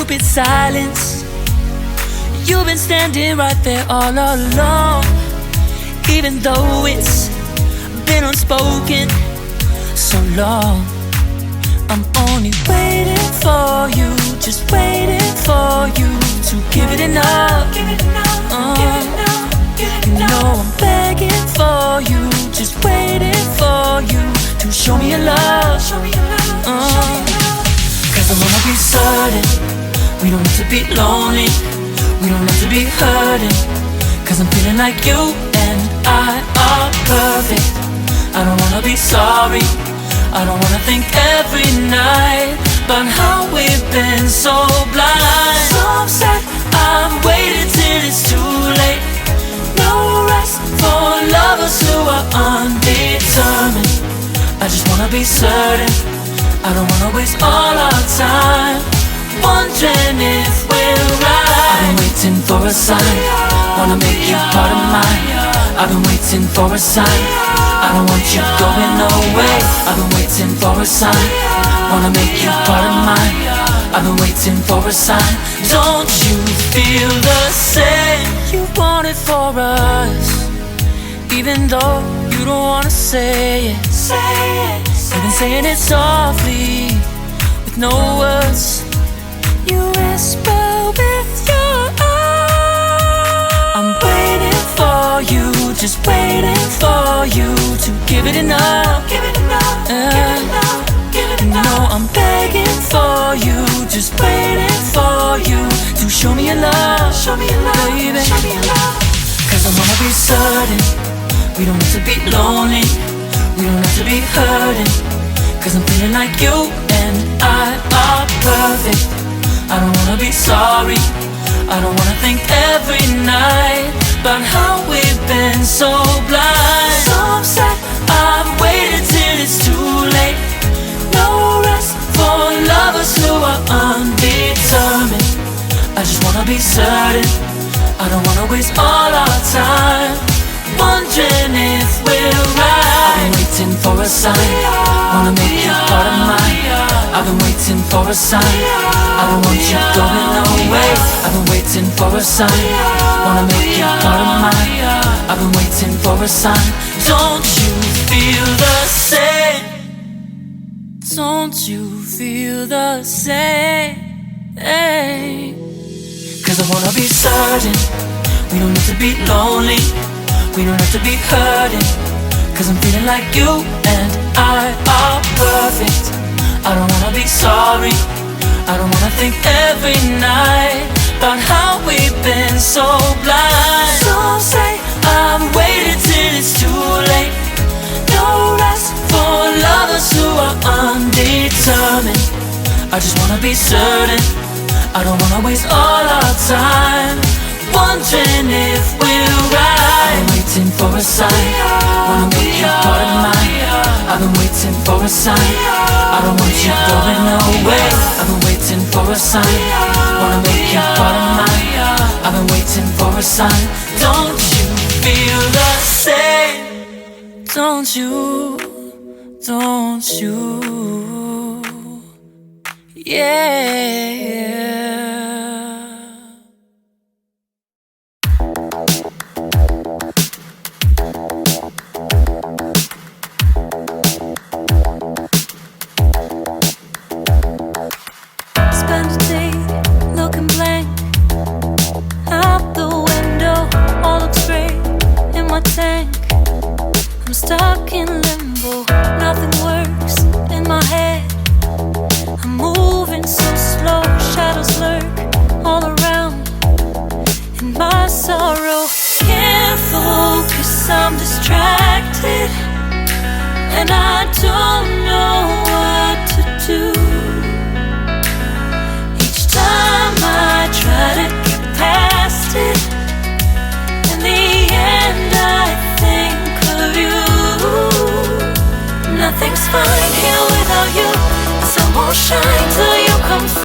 stupid silence. You've been standing right there all along, even though it's been unspoken so long. I'm only waiting for you, just waiting for you to give it enough. You know I'm begging for you, just waiting for you to show me your love. Cause I wanna be certain we don't have to be lonely, we don't have to be hurting. Cause I'm feeling like you and I are perfect. I don't wanna be sorry, I don't wanna think every night about how we've been so blind. So upset, I've waited till it's too late. No rest for lovers who are undetermined. I just wanna be certain, I don't wanna waste all our time wondering if we're right. I've been waiting for a sign, wanna make you part of mine. I've been waiting for a sign, I don't want you going away. I've been waiting for a sign, wanna make you part of mine. I've been waiting for a sign. Don't you feel the same? You want it for us, even though you don't wanna say it. You've been saying it softly, with no words. You whisper with your eyes. I'm waiting for you, just waiting for you to give it enough. No, I'm begging for you, just waiting for you to show me your love, baby. Cause I wanna be certain we don't have to be lonely, we don't have to be hurting. Cause I'm feeling like you and I are perfect. I don't wanna be sorry, I don't wanna think every night about how we've been so blind. So upset, I've waited till it's too late. No rest for lovers who are undetermined. I just wanna be certain, I don't wanna waste all our time wondering if we're right. I've been waiting for a sign, wanna make you part of mine. I've been waiting for a sign, I don't want you going away. I've been waiting for a sign, wanna make you part of mine. I've been waiting for a sign. Don't you feel the same? Don't you feel the same? Cause I wanna be certain we don't have to be lonely, we don't have to be hurting. Cause I'm feeling like you and I are perfect. I don't wanna be sorry, I don't wanna think every night about how we've been so blind. So say I've waited till it's too late. No rest for lovers who are undetermined. I just wanna be certain, I don't wanna waste all our time wondering if we're right. I've been waiting for a sign, wanna make you part of mine. I've been waiting for a sign, I don't want you going away. I've been waiting for a sign, wanna make you part of mine. I've been waiting for a sign. Don't you feel the same? Don't you? Yeah. Spend a day looking blank out the window, all looks great in my tank. I'm stuck in limbo, nothing works in my head. I'm moving so slow, shadows lurk all around. In my sorrow, can't focus, I'm distracted, and I don't know what to do. Each time I try to get past it, in the end I think of you. Nothing's fine here without you, the sun won't shine till you come through.